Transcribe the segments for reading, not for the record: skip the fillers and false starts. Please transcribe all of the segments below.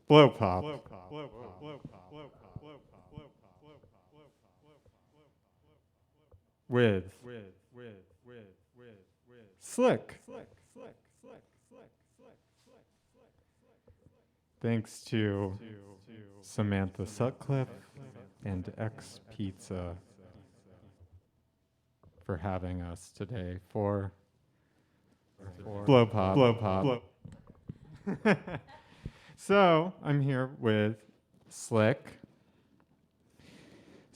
Blowpop. With Slick. Thanks to Samantha Sutcliffe and Xpizza for having us today for Blowpop. So I'm here with Slic.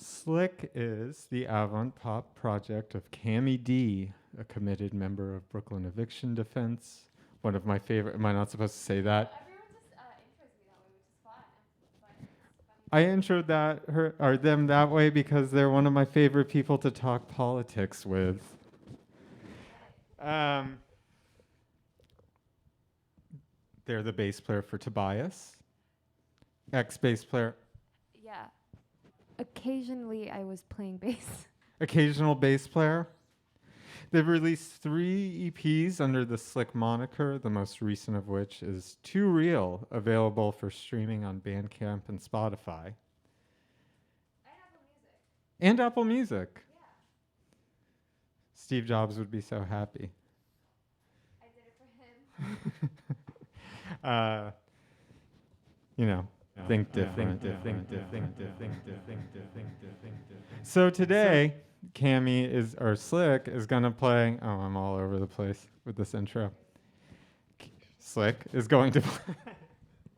Slic is the avant pop project of Cami D, a committed member of Brooklyn Eviction Defense. One of my favorite. Am I not supposed to say that? Everyone just intros me that way, which is fine. But it's I funny. introed them that way because they're one of my favorite people to talk politics with. Um, they're the bass player for Tobias, ex-bass player, Yeah. Occasionally, I was playing bass. occasional bass player. They've released 3 EPs under the Slick moniker, the most recent of which is Too Real, available for streaming on Bandcamp and Spotify. And Apple Music. Yeah. Steve Jobs would be so happy. I did it for him. You know, think different. So today, Cami is, or Slick is gonna play. Oh, I'm all over the place with this intro. Slick is going to play.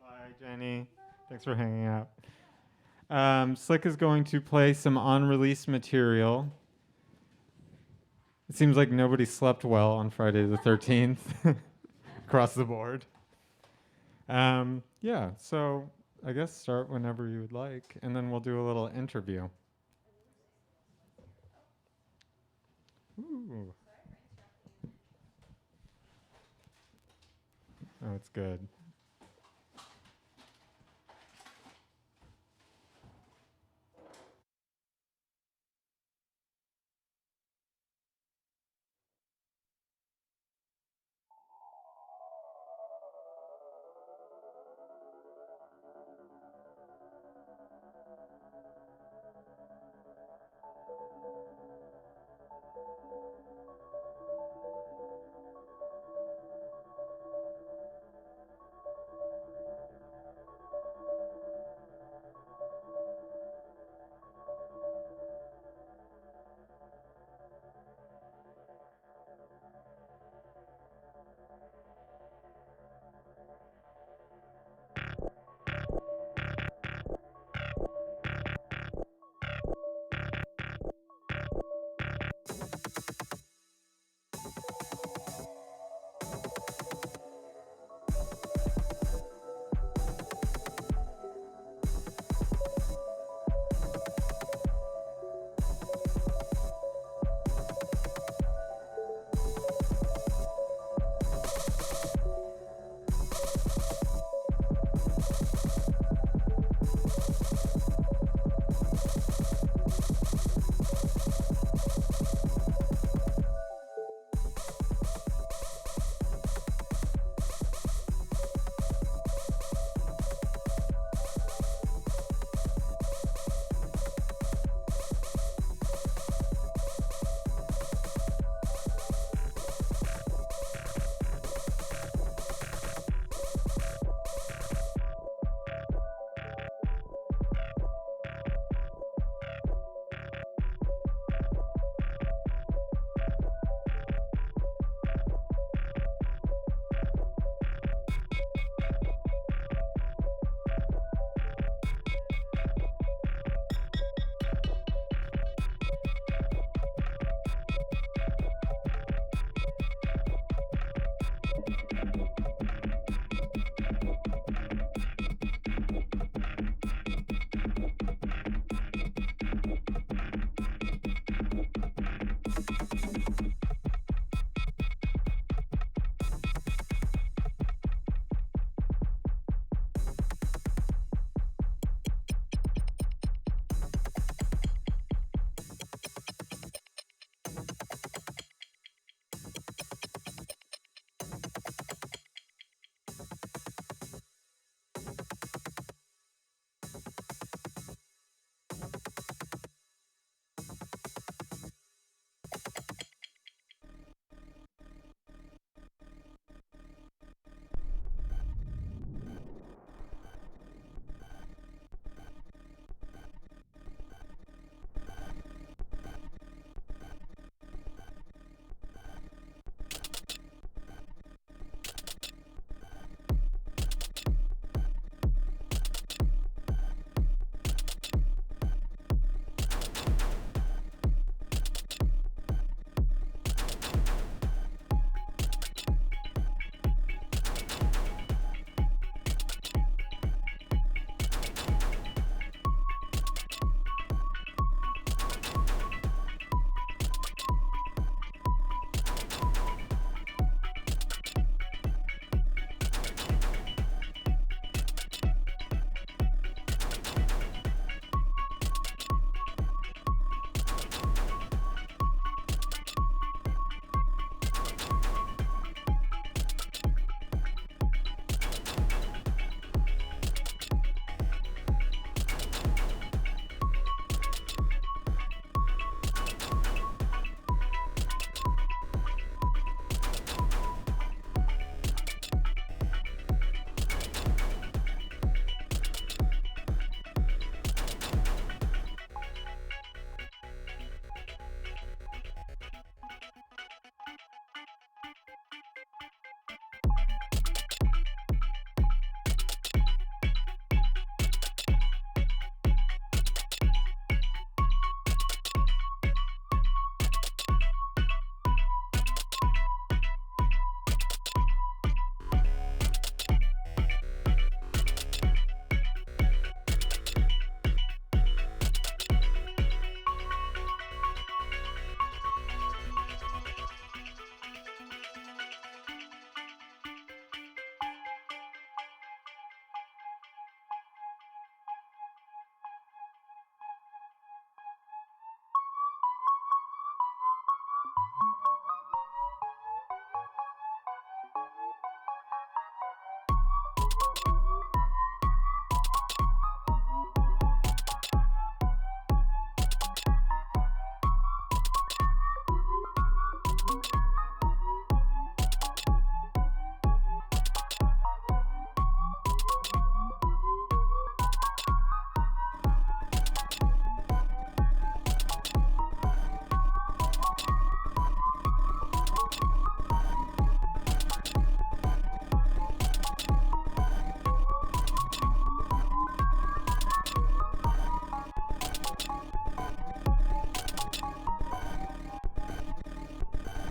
Bye, Jenny. Thanks for hanging out. Slick is going to play some unreleased material. It seems like nobody slept well on Friday the 13th across the board. Yeah, so I guess start whenever you would like, and then we'll do a little interview. Ooh. Oh, it's good.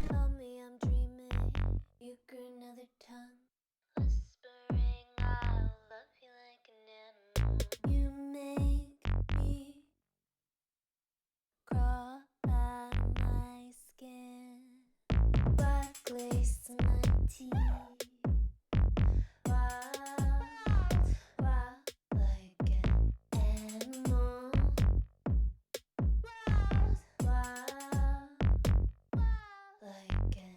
Tell me I'm dreaming. You grew another tongue, whispering I'll love you like an animal. You make me crawl out of my skin. Black lace in my teeth. Wild, wild like an animal. Wild, wild like an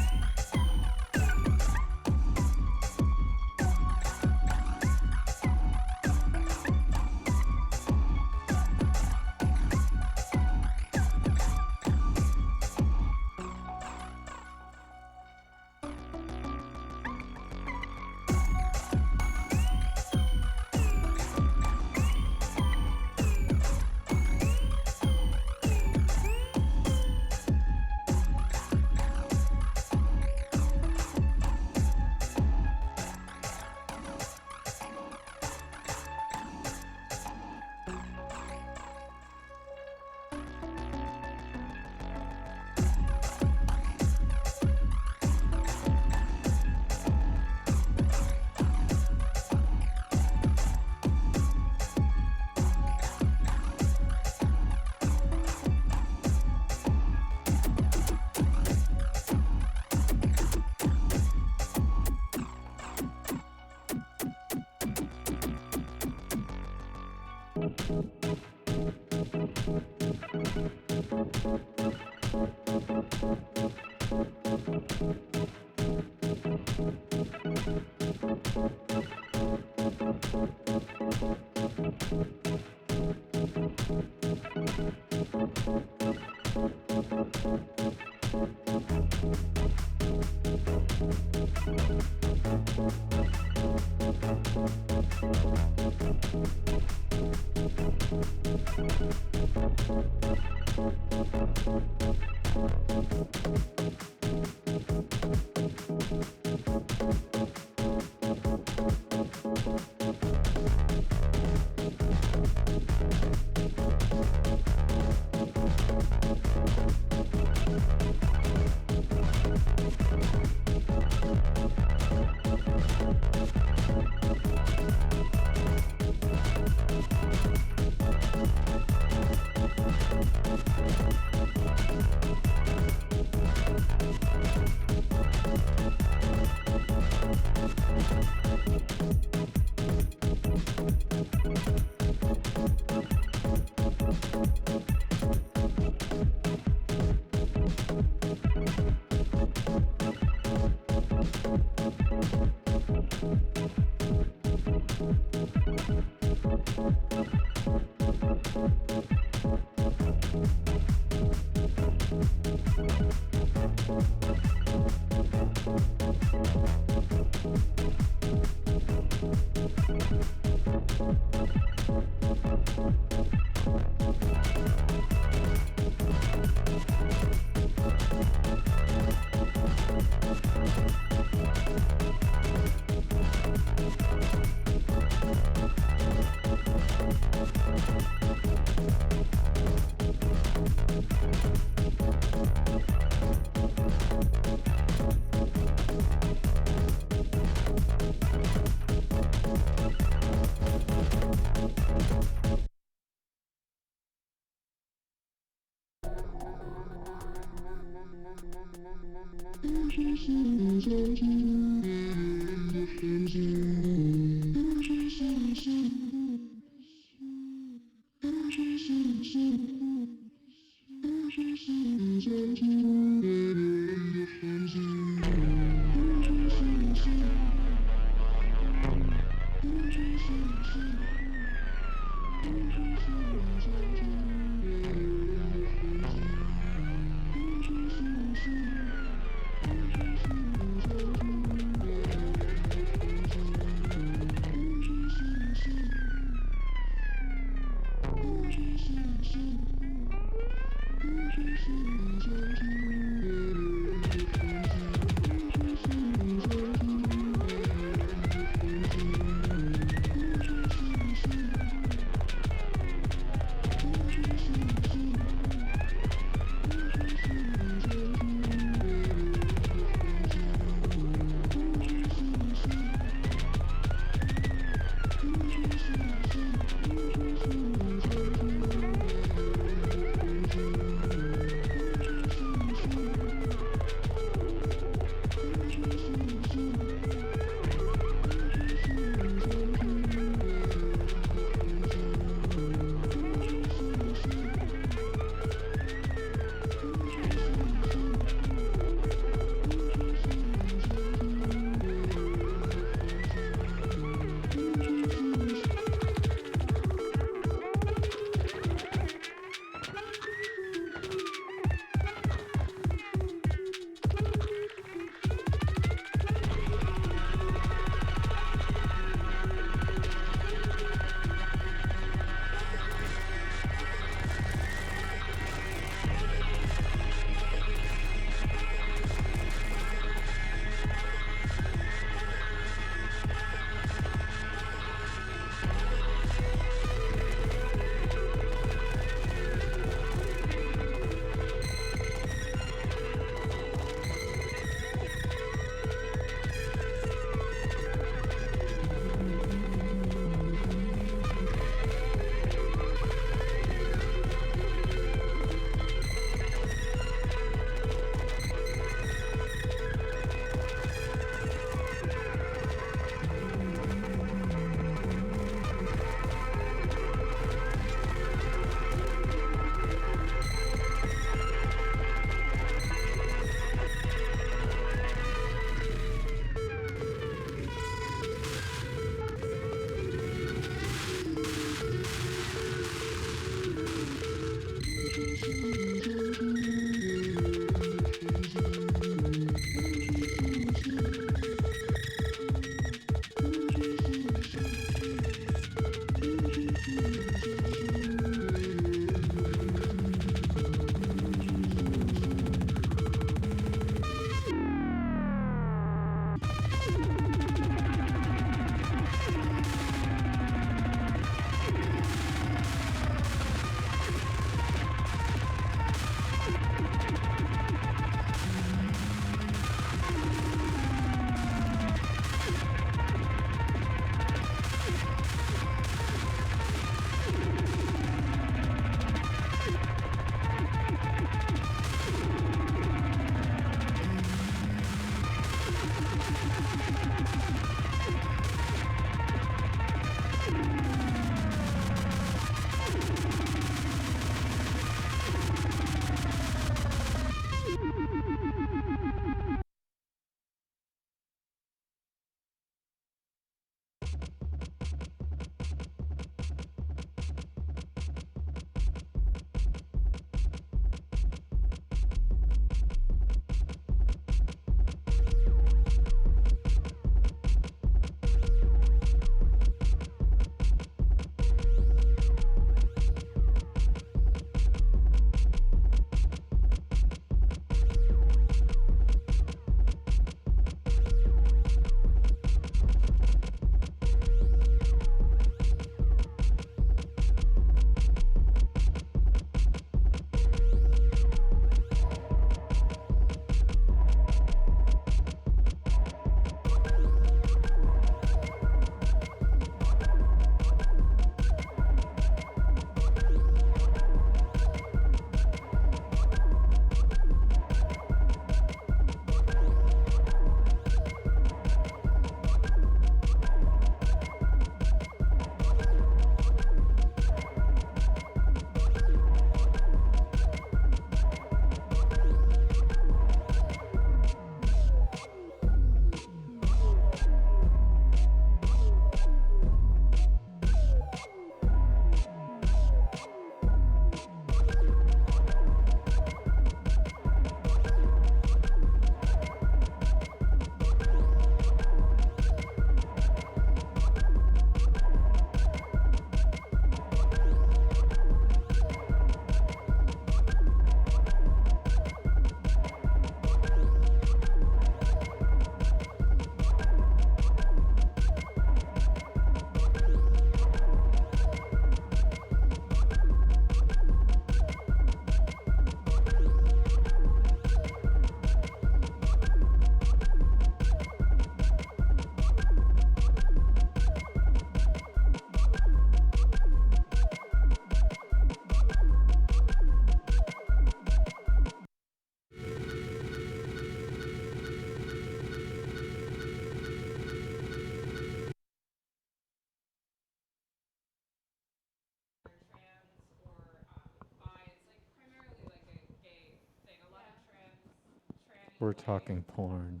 We're talking porn.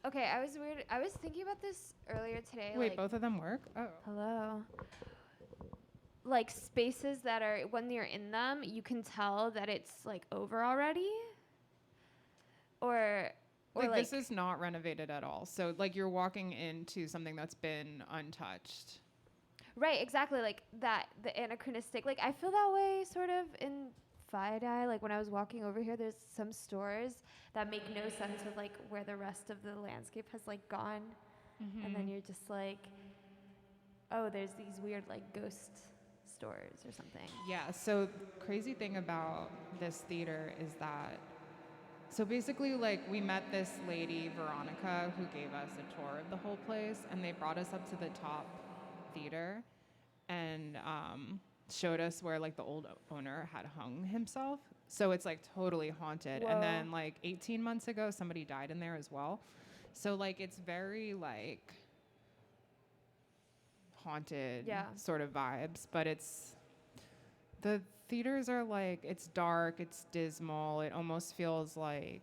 Okay, I was weird. I was thinking about this earlier today. Wait, like, both of them work? Oh. hello. Like spaces that are when you're in them, you can tell that it's like over already. Or Like, like this is not renovated at all. So like you're walking into something that's been untouched. right, exactly, like that the anachronistic. Like I feel that way sort of in Fidei. Like when I was walking over here, there's some stores that make no sense with like where the rest of the landscape has like gone. And then you're just like, oh, there's these weird like ghost stores or something. Yeah, so crazy thing about this theater is that so basically like we met this lady, Veronica, who gave us a tour of the whole place, and they brought us up to the top theater and showed us where like the old owner had hung himself. So it's like totally haunted. Whoa. And then like 18 months ago somebody died in there as well. So like it's very like haunted Yeah. sort of vibes, but the theaters are like, it's dark, it's dismal, it almost feels like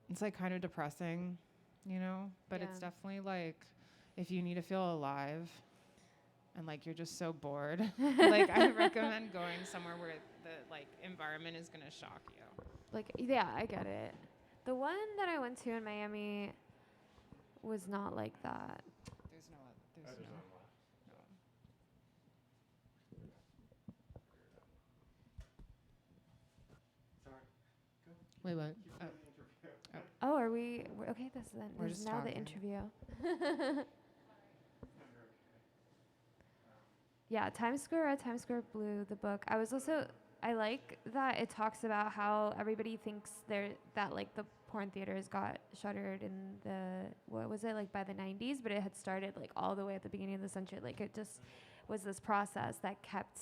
it's like kind of depressing, you know, but it's Yeah. definitely like if you need to feel alive and like you're just so bored, like I recommend going somewhere where the like environment is gonna shock you. Like yeah, I get it. The one that I went to in Miami was not like that. There's no. Wait, what? Oh, are we? Okay, We're this is just now the talking. interview. Yeah, Times Square Red, Times Square Blue, the book. I like that it talks about how everybody thinks that like the porn theaters got shuttered in what was it, like by the 90s, but it had started like all the way at the beginning of the century. Like it just was this process that kept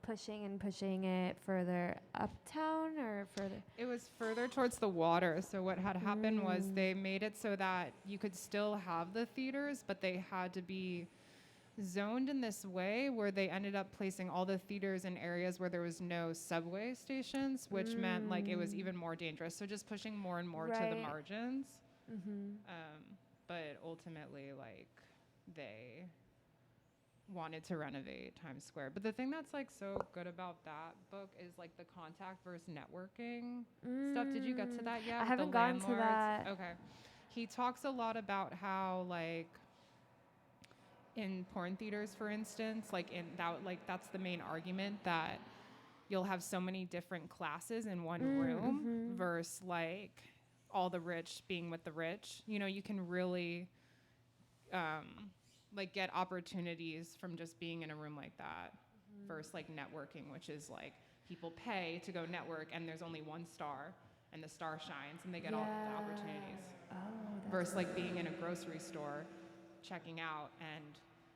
pushing and pushing it further uptown or further. It was further towards the water. So what had happened was they made it so that you could still have the theaters, but they had to be zoned in this way where they ended up placing all the theaters in areas where there was no subway stations, which meant like it was even more dangerous. So just pushing more and more to the Right. margins. Mm-hmm. But ultimately, like, they wanted to renovate Times Square. But the thing that's like so good about that book is like the contact versus networking stuff. Did you get to that yet? I with haven't the gotten to landlords? that. Okay. He talks a lot about how like in porn theaters, for instance, that's the main argument, that you'll have so many different classes in one room versus like all the rich being with the rich. You know, you can really like get opportunities from just being in a room like that versus like networking, which is like people pay to go network and there's only one star and the star shines and they get all the opportunities. Oh, Versus like being in a grocery store checking out and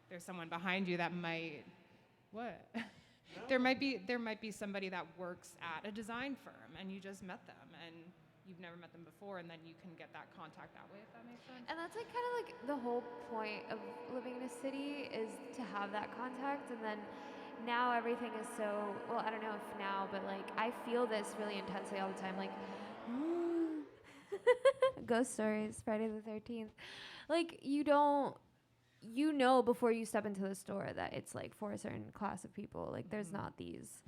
there's someone behind you that might there might be somebody that works at a design firm and you just met them and you've never met them before, and then you can get that contact that way, if that makes sense. And that's like kind of like the whole point of living in a city, is to have that contact. And then now everything is so, well, I don't know if now, but like I feel this really intensely all the time. Like, ghost stories, Friday the 13th. Like you know before you step into the store that it's like for a certain class of people. Like there's not these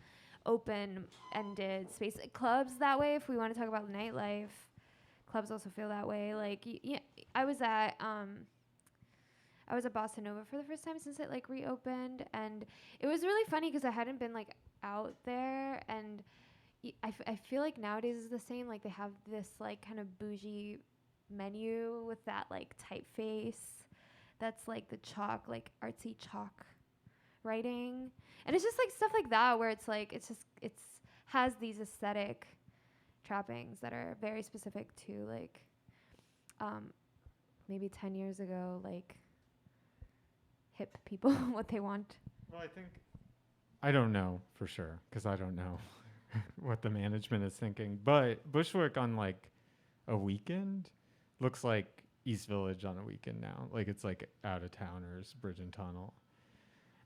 open-ended space clubs that way. If we want to talk about nightlife, clubs also feel that way. Like I was at Bossa Nova for the first time since it like reopened, and it was really funny because I hadn't been like out there, and I feel like nowadays is the same. Like they have this like kind of bougie menu with that like typeface that's like the chalk, like artsy chalk writing, and it's just like stuff like that where it's like it's has these aesthetic trappings that are very specific to like maybe 10 years ago, like hip people what they want. Well, I don't know for sure because I don't know what the management is thinking, but Bushwick on like a weekend looks like East Village on a weekend now. Like it's like out of towners, Bridge and Tunnel.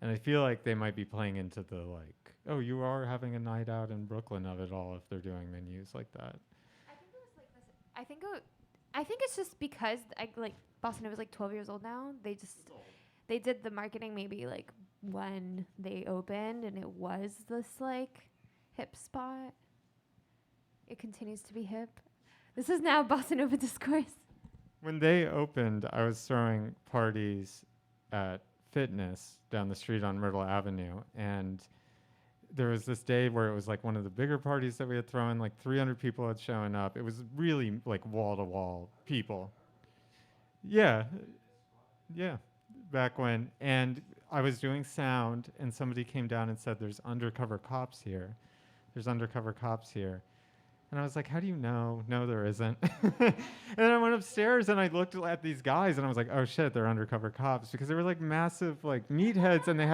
And I feel like they might be playing into the like, oh, you are having a night out in Brooklyn of it all if they're doing menus like that. I think it was like this. I think it's just because like Boston was like 12 years old now. They did the marketing maybe like when they opened, and it was this like hip spot. It continues to be hip. This is now Bossa Nova Discourse. When they opened, I was throwing parties at Fitness down the street on Myrtle Avenue, and there was this day where it was like one of the bigger parties that we had thrown. Like 300 people had shown up. It was really like wall-to-wall people. Yeah, back when. And I was doing sound, and somebody came down and said, "There's undercover cops here. There's undercover cops here." And I was like, how do you know? No, there isn't. And then I went upstairs and I looked at these guys and I was like, oh shit, they're undercover cops, because they were like massive like meatheads, and they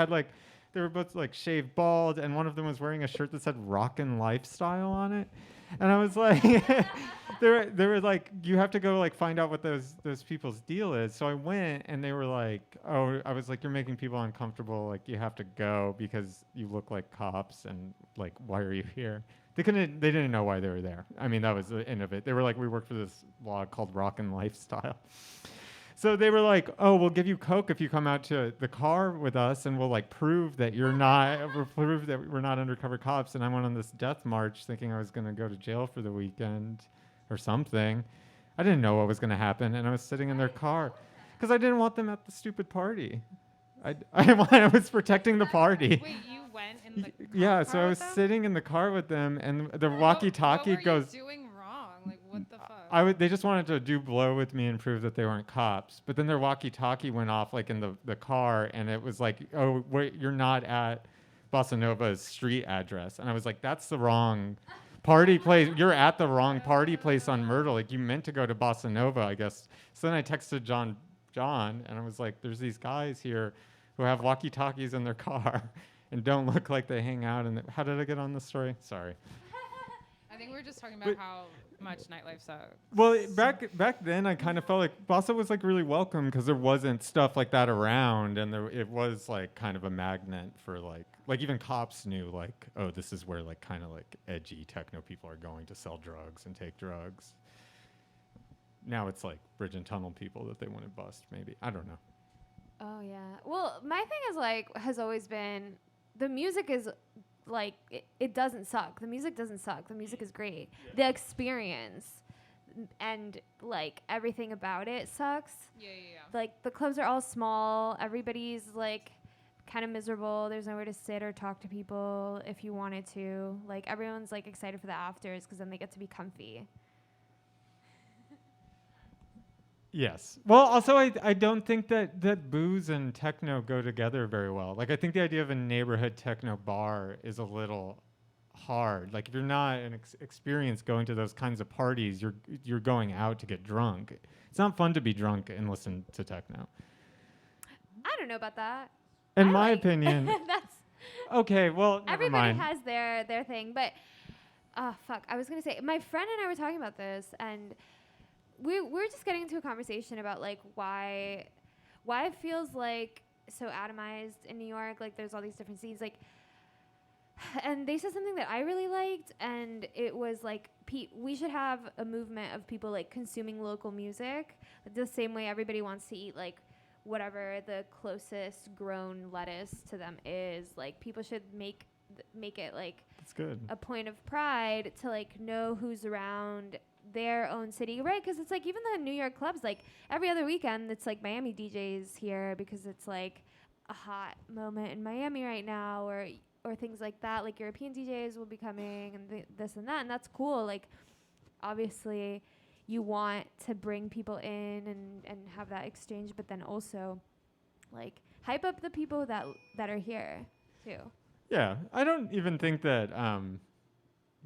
were both like shaved bald, and one of them was wearing a shirt that said Rockin' Lifestyle on it. And I was like, they were like, you have to go like find out what those people's deal is. So I went, and they were like, oh, I was like, you're making people uncomfortable. Like you have to go because you look like cops, and like, why are you here? They didn't know why they were there. I mean, that was the end of it. They were like, we work for this blog called Rockin' Lifestyle. So they were like, oh, we'll give you Coke if you come out to the car with us, and we'll like prove that we're not undercover cops. And I went on this death march thinking I was going to go to jail for the weekend or something. I didn't know what was going to happen. And I was sitting in their car because I didn't want them at the stupid party. I was protecting the party. Wait, you went in the Yeah, car so I was with them? sitting in the car with them, and the walkie-talkie what were goes. you doing wrong? Like, what the fuck? They just wanted to do blow with me and prove that they weren't cops. But then their walkie-talkie went off like in the car, and it was like, oh, wait, you're not at Bossa Nova's street address. And I was like, that's the wrong party place. You're at the wrong party place on Myrtle. Like, you meant to go to Bossa Nova, I guess. So then I texted John, and I was like, there's these guys here who have walkie-talkies in their car and don't look like they hang out. And how did I get on this story? Sorry. I think we were just talking about how much nightlife sucks. Well, back then, I kind of felt like Bossa was like really welcome because there wasn't stuff like that around, and it was like kind of a magnet for like even cops knew like, oh, this is where like kind of like edgy techno people are going to sell drugs and take drugs. Now it's like bridge and tunnel people that they want to bust. Maybe, I don't know. Oh yeah. Well, my thing is like has always been the music is like it doesn't suck. The music doesn't suck. The music is great. The experience and like everything about it sucks. Yeah. Like the clubs are all small. Everybody's like kind of miserable. There's nowhere to sit or talk to people if you wanted to. Like everyone's like excited for the afters because then they get to be comfy. Yes. Well, also, I don't think that booze and techno go together very well. Like, I think the idea of a neighborhood techno bar is a little hard. Like, if you're not an experienced going to those kinds of parties, you're going out to get drunk. It's not fun to be drunk and listen to techno. I don't know about that. In my opinion. That's okay, well, never everybody mind. has their thing, but fuck. I was gonna say my friend and I were talking about this, and we're just getting into a conversation about like why it feels like so atomized in New York. Like there's all these different scenes, like, and they said something that I really liked, and it was like we should have a movement of people like consuming local music, like, the same way everybody wants to eat like whatever the closest grown lettuce to them is. Like people should make it like That's good. a point of pride to like know who's around their own city, right? Because it's like even the New York clubs, like every other weekend, it's like Miami DJs here because it's like a hot moment in Miami right now, or things like that. Like European DJs will be coming and this and that, and that's cool. Like obviously, you want to bring people in and have that exchange, but then also like hype up the people that are here too. Yeah, I don't even think that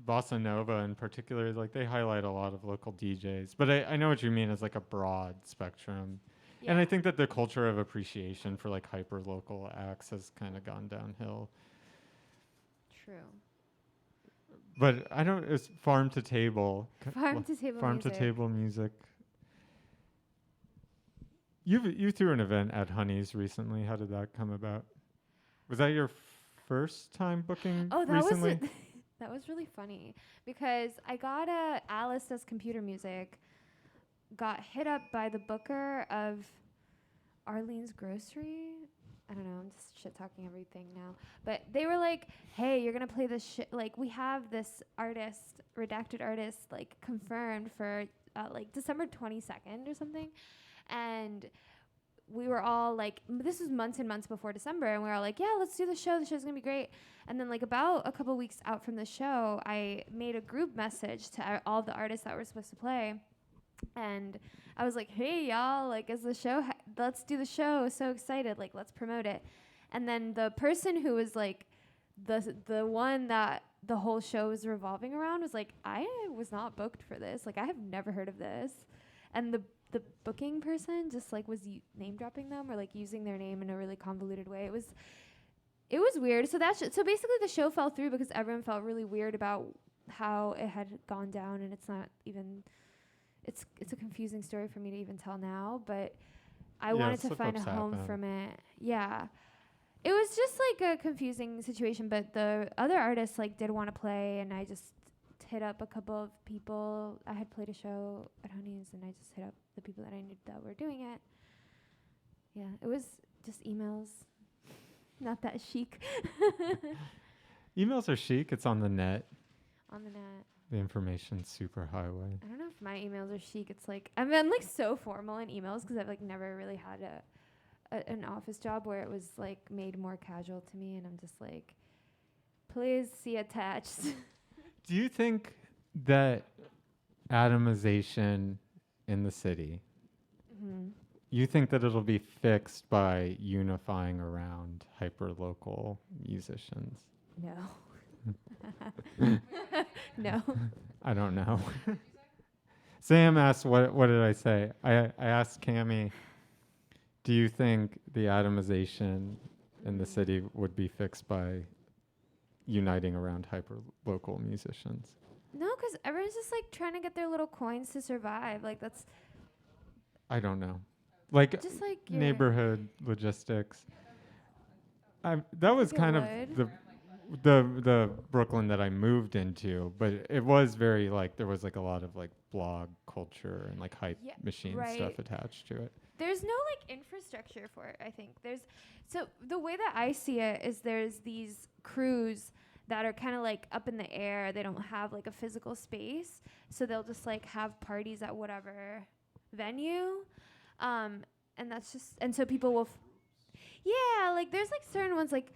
Bossa Nova in particular, like they highlight a lot of local DJs, but I know what you mean as like a broad spectrum. And I think that the culture of appreciation for like hyper local acts has kind of gone downhill. True. But I don't, it's farm to table. Farm to table Farm music. to table music. You threw an event at Honey's recently. How did that come about? Was that your first time booking recently? That was really funny because I got Alice Does Computer Music, got hit up by the booker of Arlene's Grocery. I don't know, I'm just shit talking everything now. But they were like, hey, you're going to play this shit. Like, we have this artist, redacted artist, like, confirmed for, like, December 22nd or something. And we were all like, this was months and months before December, and we were all like, yeah, let's do the show. The show's going to be great. And then, like, about a couple weeks out from the show, I made a group message to all the artists that were supposed to play. And I was like, hey, y'all, like, is the show, let's do the show. So excited. Like, let's promote it. And then the person who was, like, the one that the whole show was revolving around was like, I was not booked for this. Like, I have never heard of this. And the booking person just, like, was name dropping them or, like, using their name in a really convoluted way. It was weird. So so basically the show fell through because everyone felt really weird about how it had gone down, and it's not even... It's a confusing story for me to even tell now, but I wanted to find a home from it. Yeah. It was just like a confusing situation, but the other artists like did want to play, and I just hit up a couple of people. I had played a show at Honey's, and I just hit up the people that I knew that were doing it. Yeah, it was just emails. Not that chic. Emails are chic. It's on the net. On the net. The information superhighway. I don't know if my emails are chic. It's like I'm like so formal in emails because I've like never really had an office job where it was like made more casual to me, and I'm just like, please see attached. Do you think that atomization in the city, Hmm. you think that it'll be fixed by unifying around hyperlocal musicians? No. No. I don't know. Sam asked, what did I say? I asked Cami, do you think the atomization in the city would be fixed by uniting around hyperlocal musicians? No, because everyone's just like trying to get their little coins to survive. Like that's I don't know. Like just like your neighborhood logistics. That was it kind of would. the Brooklyn that I moved into, but it was very like there was like a lot of like blog culture and like hype Yeah, machine right. stuff attached to it. There's no like infrastructure for it, I think. So the way that I see it is there's these crews that are kind of like up in the air. They don't have like a physical space, so they'll just like have parties at whatever venue. And that's just and so people will yeah, like there's like certain ones like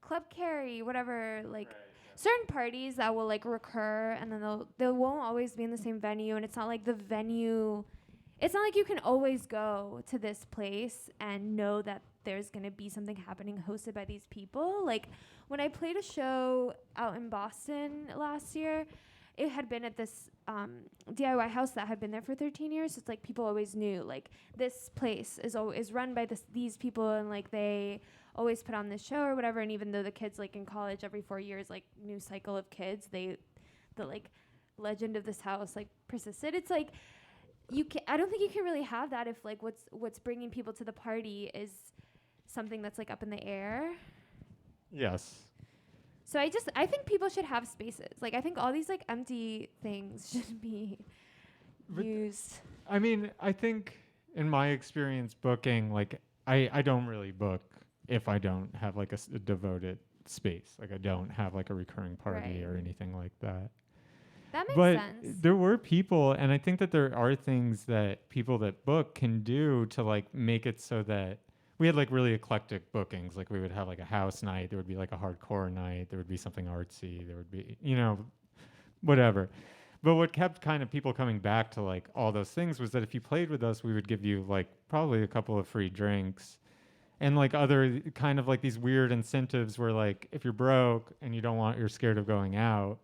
Club Carry, whatever, like certain parties that will like recur and then they won't always be in the same venue, and it's not like the venue it's not like you can always go to this place and know that there's going to be something happening hosted by these people. Like when I played a show out in Boston last year, it had been at this DIY house that had been there for 13 years. So it's like people always knew like this place is run by these people, and like they always put on this show or whatever. And even though the kids like in college every 4 years, like new cycle of kids, the like legend of this house like persisted. It's like I don't think you can really have that if like what's bringing people to the party is something that's like up in the air. Yes. So I think people should have spaces. Like I think all these like empty things should be used. I mean, I think in my experience booking, like I don't really book if I don't have like a devoted space. Like I don't have like a recurring party Right. or anything like that. That makes But sense. there were people, and I think that there are things that people that book can do to like make it so that we had like really eclectic bookings. Like we would have like a house night, there would be like a hardcore night, there would be something artsy, there would be, whatever. But what kept kind of people coming back to like all those things was that if you played with us, we would give you like probably a couple of free drinks and like other kind of like these weird incentives where like if you're broke and you're scared of going out,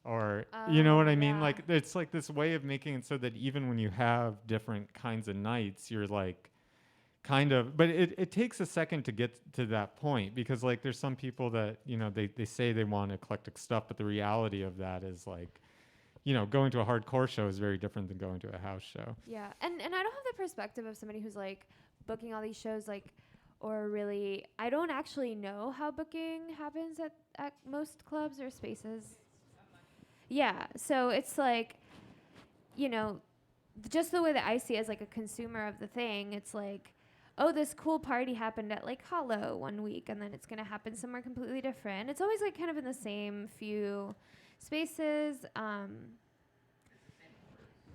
or you know what I mean? Yeah. Like it's like this way of making it so that even when you have different kinds of nights, you're like kind of, but it takes a second to get to that point because like there's some people that, they say they want eclectic stuff, but the reality of that is like, going to a hardcore show is very different than going to a house show. Yeah. And I don't have the perspective of somebody who's like booking all these shows like or really I don't actually know how booking happens at most clubs or spaces. Yeah, so it's like, just the way that I see it as like a consumer of the thing, it's like, oh, this cool party happened at like Hollow one week, and then it's gonna happen somewhere completely different. It's always like kind of in the same few spaces,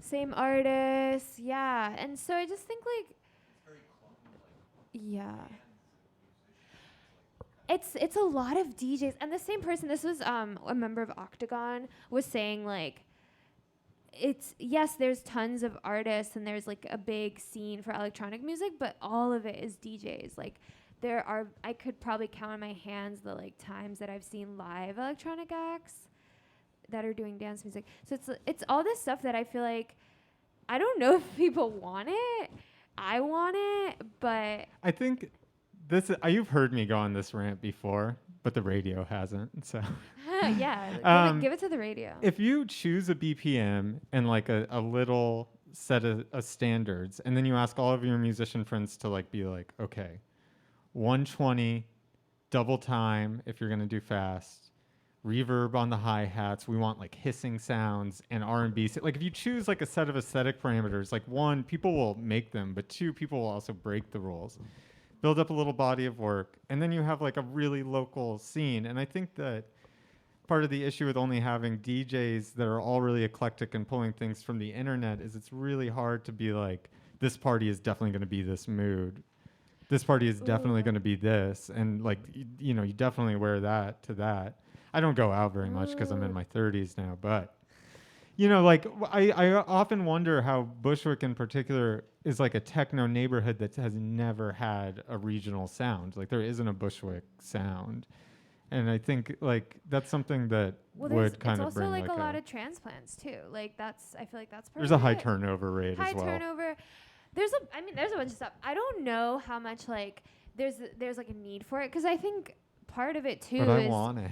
same artists, yeah. And so I just think like, yeah. It's a lot of DJs, and the same person. This was a member of Octagon was saying like, there's tons of artists and there's like a big scene for electronic music, but all of it is DJs. Like I could probably count on my hands the like times that I've seen live electronic acts that are doing dance music. So it's all this stuff that I feel like I don't know if people want it. I want it, but I think you've heard me go on this rant before, but the radio hasn't. So yeah, give it to the radio. if you choose a BPM and like a little set of standards, and then you ask all of your musician friends to like be like, okay, 120, double time if you're gonna do fast, reverb on the hi-hats, we want like hissing sounds and R&B. Like if you choose like a set of aesthetic parameters, like one, people will make them, but two, people will also break the rules. Build up a little body of work, and then you have like a really local scene. And I think that part of the issue with only having DJs that are all really eclectic and pulling things from the internet is it's really hard to be like, this party is definitely going to be this mood. This party is definitely going to be this. And like, you definitely wear that to that. I don't go out very much because I'm in my 30s now, but you know, like I often wonder how Bushwick in particular is like a techno neighborhood that has never had a regional sound. Like there isn't a Bushwick sound, and I think like that's something that Well, there's would kind it's of also bring like like a lot of transplants too. Like that's I feel like that's part there's of a high it. turnover rate High as well. turnover. There's a bunch of stuff. I don't know how much like there's like a need for it because I think part of it too But I is want it.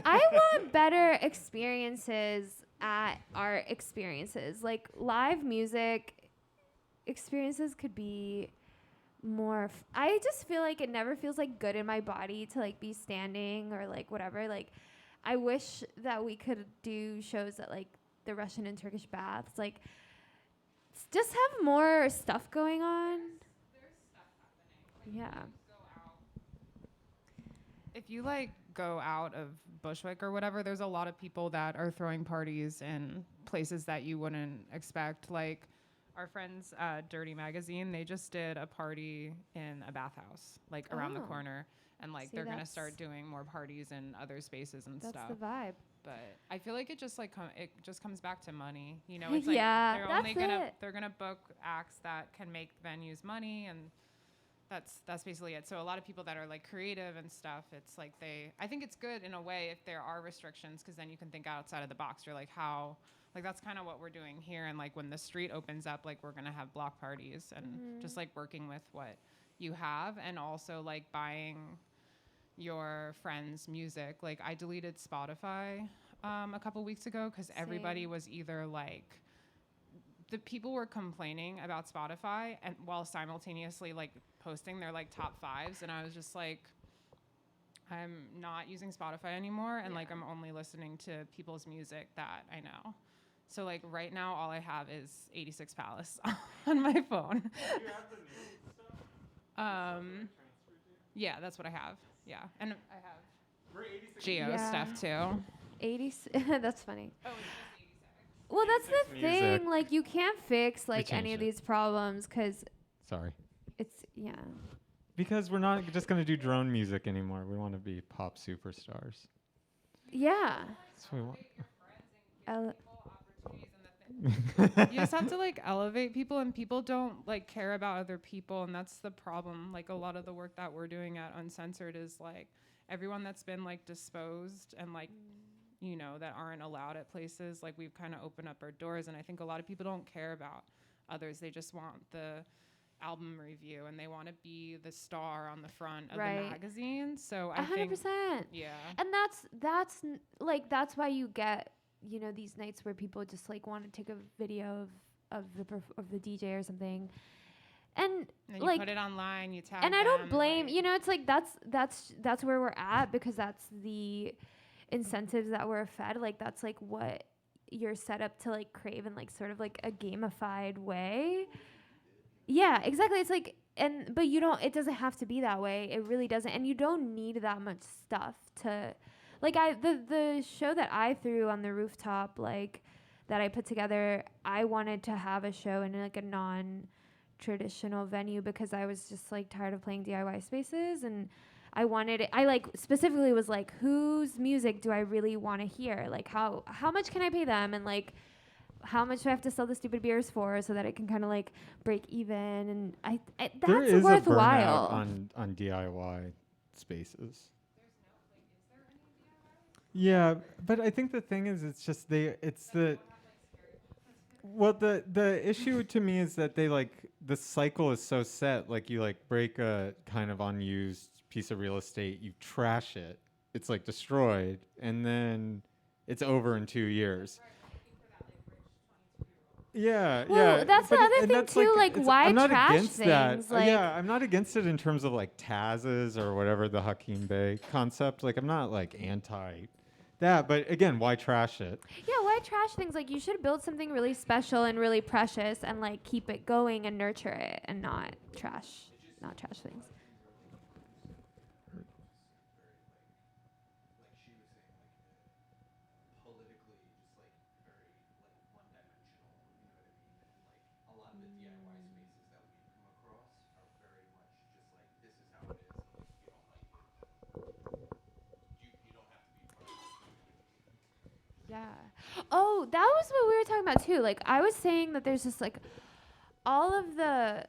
I want better experiences at art experiences. Like live music experiences could be more I just feel like it never feels like good in my body to like be standing or like whatever. Like I wish that we could do shows at like the Russian and Turkish baths. Like just have more stuff going on. Yeah. If you like go out of Bushwick or whatever, there's a lot of people that are throwing parties in places that you wouldn't expect. Like our friends at Dirty Magazine, they just did a party in a bathhouse, like around the Oh. corner. And like See, they're gonna that's- start doing more parties in other spaces and That's stuff. the vibe. But I feel like it just like it just comes back to money. You know, it's like Yeah, they're only that's it. they're gonna book acts that can make venues money, and that's basically it. So a lot of people that are like creative and stuff, it's like I think it's good in a way if there are restrictions, because then you can think outside of the box. You're like, how, like that's kind of what we're doing here. And like when the street opens up, like we're gonna have block parties and just like working with what you have, and also like buying your friends' music. Like I deleted Spotify a couple weeks ago because everybody Same. was either like, the people were complaining about Spotify and while simultaneously like posting their like top fives, and I was just like, I'm not using Spotify anymore, and like I'm only listening to people's music that I know. So like right now all I have is 86 Palace on my phone. Do you have the new stuff? Yeah, that's what I have. Yeah, and I have We're 86. Geo Yeah. stuff too. 80 that's funny. Oh, Well, that's 86 the music. thing. Like, you can't fix like any changed of it. these problems because Sorry. it's Because we're not just going to do drone music anymore. We want to be pop superstars. yeah. That's what we want. You just have to like elevate people, and people don't like care about other people, and that's the problem. Like a lot of the work that we're doing at Uncensored is like everyone that's been like disposed and like you know that aren't allowed at places, like we've kind of opened up our doors, and I think a lot of people don't care about others. They just want the album review, and they want to be the star on the front of Right. the magazine. So I 100%. think yeah. And that's why you get, you know, these nights where people just like want to take a video of the DJ or something. And And you like put it online, you tag and I don't them, blame, like- you know, it's like that's where we're at because that's the incentives that we're fed. Like that's like what you're set up to like crave in like sort of like a gamified way. Yeah, exactly. It's like but you don't, it doesn't have to be that way. It really doesn't. And you don't need that much stuff to like the show that I threw on the rooftop, like that I put together, I wanted to have a show in like a non-traditional venue because I was just like tired of playing DIY spaces, and I wanted it, I like specifically was like, whose music do I really want to hear? Like how much can I pay them, and like how much do I have to sell the stupid beers for so that it can kind of like break even? And I There that's is a worthwhile. burnout on DIY spaces. Yeah, but I think the thing is, it's just well, the issue to me is that they like, the cycle is so set. Like you like break a kind of unused piece of real estate, you trash it, it's like destroyed, and then it's over in 2 years. Yeah, Well, yeah. that's the but other and thing that's too, like, it's- why I'm not trash against that. things, like- yeah, I'm not against it in terms of like Taz's or whatever the Hakeem Bey concept. Like, I'm not like anti that, but again, why trash it? Yeah, why trash things? Like you should build something really special and really precious and like keep it going and nurture it and not trash things. Yeah. Oh, that was what we were talking about too. Like I was saying that there's just like all of the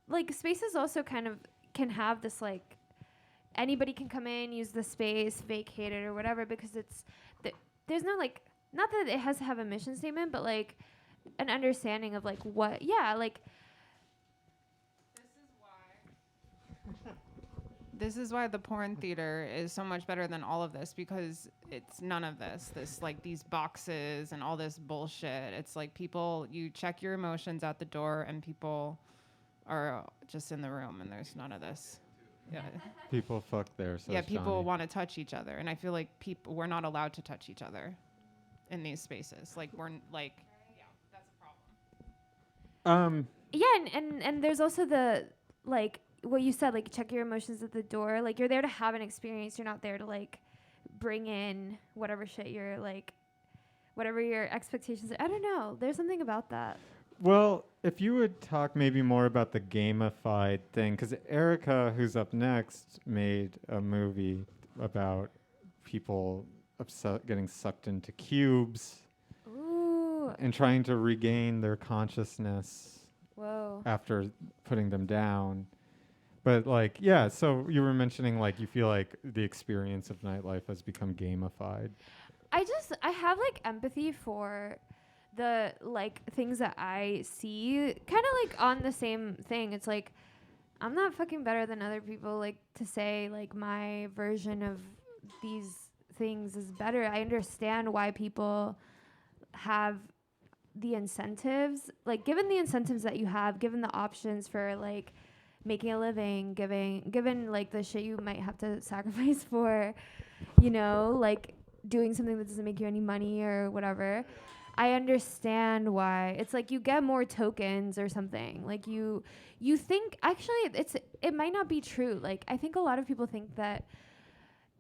like spaces also kind of can have this like anybody can come in, use the space, vacate it or whatever because it's there's no like not that it has to have a mission statement, but like an understanding of like what like This is why the porn theater is so much better than all of this because it's none of this. This like these boxes and all this bullshit. It's like people, you check your emotions at the door and people are just in the room and there's none of this. Yeah. People fuck there. So Yeah, people want to touch each other. And I feel like we're not allowed to touch each other in these spaces. Like we're like, yeah, that's a problem. yeah, and there's also the like what you said, like check your emotions at the door. Like you're there to have an experience. You're not there to like bring in whatever shit you're like, whatever your expectations are. I don't know. There's something about that. Well, if you would talk maybe more about the gamified thing, because Erica, who's up next, made a movie about people getting sucked into cubes Ooh. and trying to regain their consciousness Whoa. after putting them down. But like, yeah, so you were mentioning like you feel like the experience of nightlife has become gamified. I have like empathy for the like things that I see kind of like on the same thing. It's like I'm not fucking better than other people like to say like my version of these things is better. I understand why people have the incentives, like given the incentives that you have, given the options for like making a living, given like the shit you might have to sacrifice for, you know, like doing something that doesn't make you any money or whatever. I understand why. It's like you get more tokens or something. Like you think actually it might not be true. Like I think a lot of people think that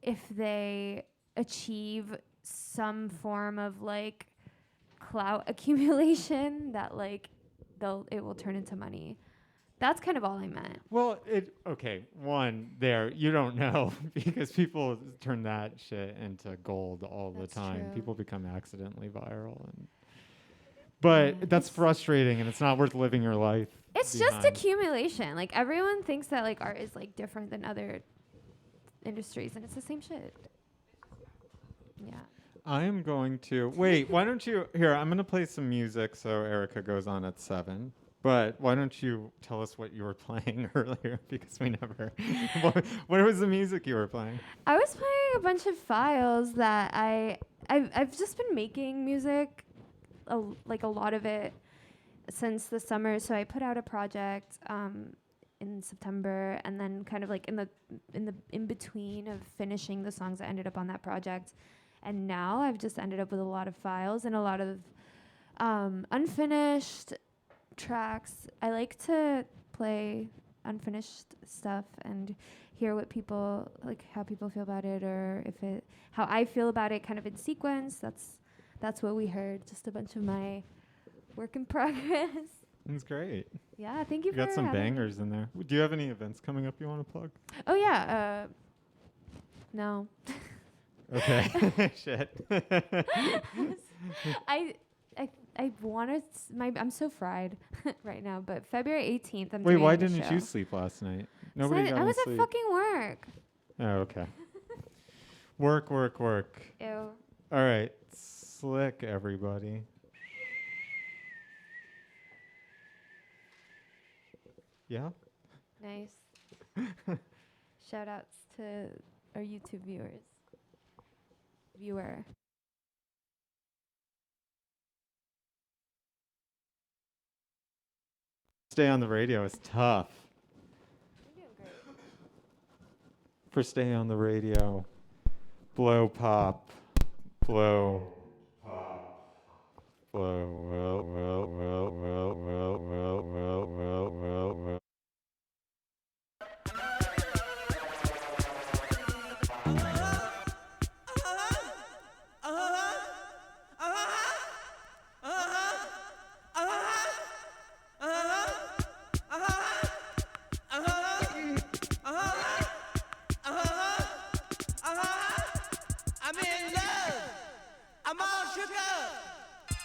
if they achieve some form of like clout accumulation that like it will turn into money. That's kind of all I meant. Well, you don't know because people turn that shit into gold all That's the time. true. People become accidentally viral, but that's frustrating, and it's not worth living your life. It's just accumulation. Like everyone thinks that like art is like different than other industries, and it's the same shit. Yeah. I am going to wait. Why don't you here? I'm going to play some music so Erica goes on at 7. But why don't you tell us what you were playing earlier? Because we never. What was the music you were playing? I was playing a bunch of files that I've just been making music, like a lot of it, since the summer. So I put out a project in September, and then kind of like in between of finishing the songs that ended up on that project, and now I've just ended up with a lot of files and a lot of unfinished tracks. I like to play unfinished stuff and hear what people like, how people feel about it, or how I feel about it, kind of in sequence. That's what we heard. Just a bunch of my work in progress. That's great. Yeah, thank you You for got some having me. bangers in there. Do you have any events coming up you want to plug? Oh yeah. No. Okay. Shit. I wanted I'm so fried right now, but February 18th I'm Wait, doing why a didn't show. you sleep last night? So Nobody got I any was sleep. at fucking work. Oh, okay. Work. Ew. All right. Slick, everybody. Yeah? Nice. Shout outs to our YouTube viewer. Stay on the radio is tough. You're doing great. For stay on the radio. Blowpop. Blow. Well. I'm in love. I'm all shook up.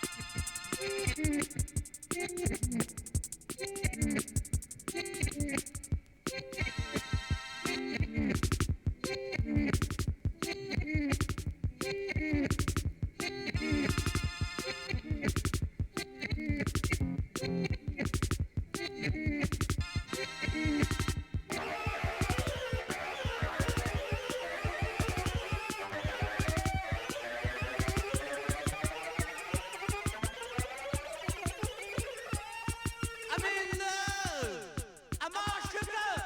I'm in love. I'm all shook up.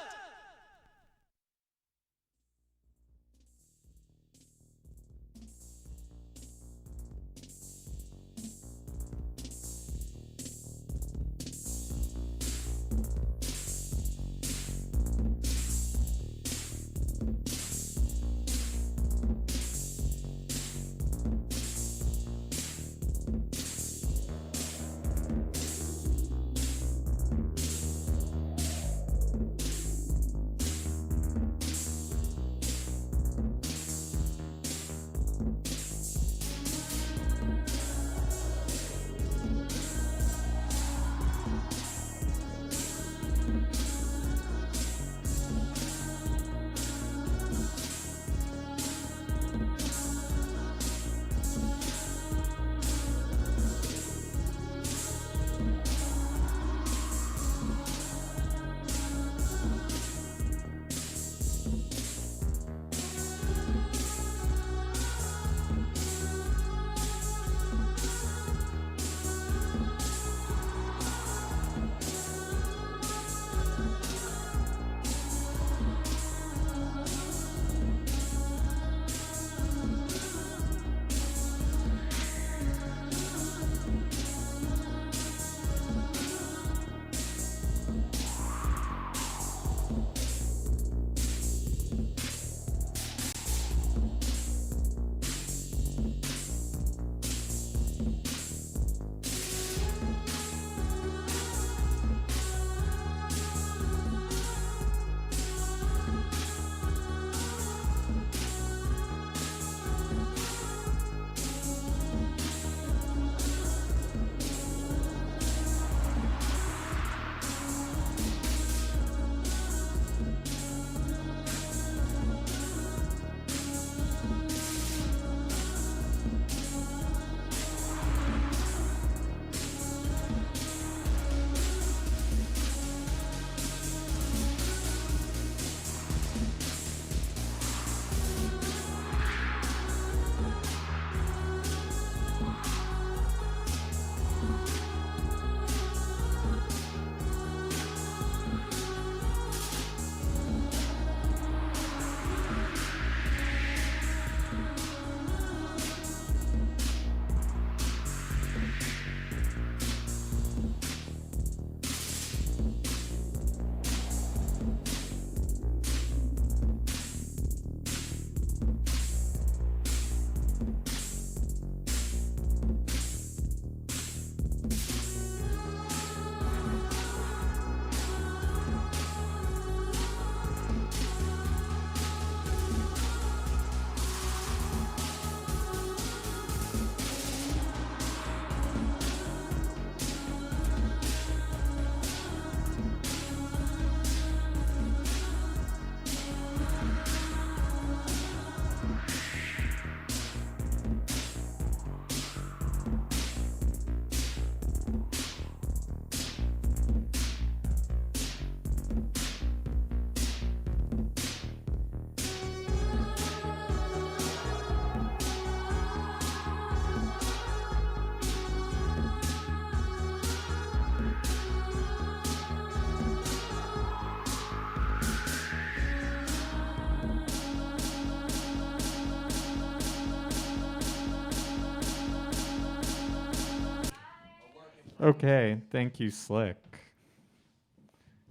Okay, thank you, Slick.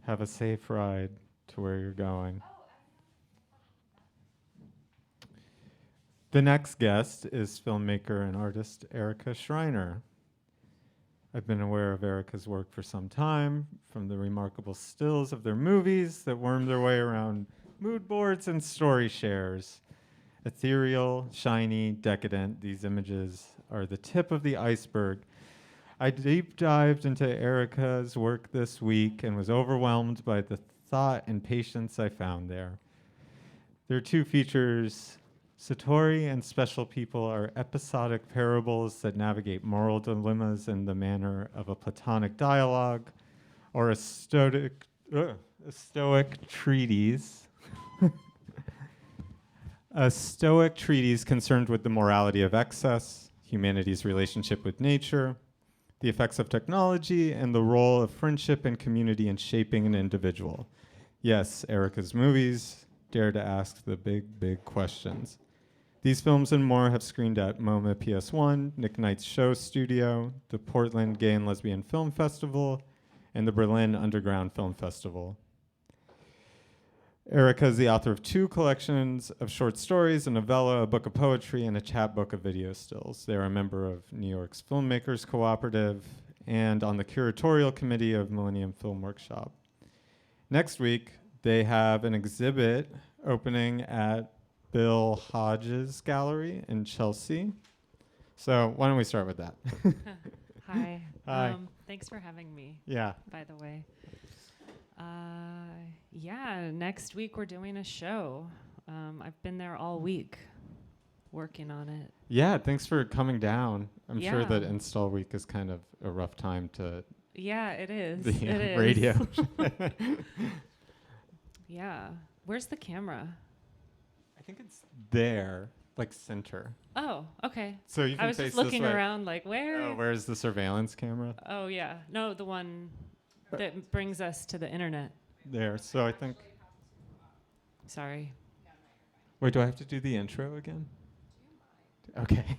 Have a safe ride to where you're going. The next guest is filmmaker and artist Erica Schreiner. I've been aware of Erica's work for some time, from the remarkable stills of their movies that worm their way around mood boards and story shares. Ethereal, shiny, decadent, these images are the tip of the iceberg I deep dived into Erica's work this week and was overwhelmed by the thought and patience I found there. There are two features. Satori and Special People are episodic parables that navigate moral dilemmas in the manner of a Platonic dialogue or a stoic treatise. A Stoic treatise concerned with the morality of excess, humanity's relationship with nature, the effects of technology, and the role of friendship and community in shaping an individual. Yes, Erica's movies dare to ask the big, big questions. These films and more have screened at MoMA PS1, Nick Knight's Show Studio, the Portland Gay and Lesbian Film Festival, and the Berlin Underground Film Festival. Erica is the author of 2 collections of short stories, a novella, a book of poetry, and a chapbook of video stills. They are a member of New York's Filmmakers Cooperative and on the curatorial committee of Millennium Film Workshop. Next week, they have an exhibit opening at Bill Hodges Gallery in Chelsea. So why don't we start with that? Hi. Hi. Thanks for having me, Yeah. by the way. Yeah, next week we're doing a show. I've been there all week working on it. Yeah, thanks for coming down. I'm sure Yeah. that install week is kind of a rough time to Yeah, it is. the It is. radio. Yeah. Where's the camera? I think it's there, like center. Oh, okay. So you can I was face just looking this way. around like, where? Oh, where's the surveillance camera? Oh, yeah. No, the one that brings us to the internet. There. So I think. Sorry. Wait, do I have to do the intro again? Okay.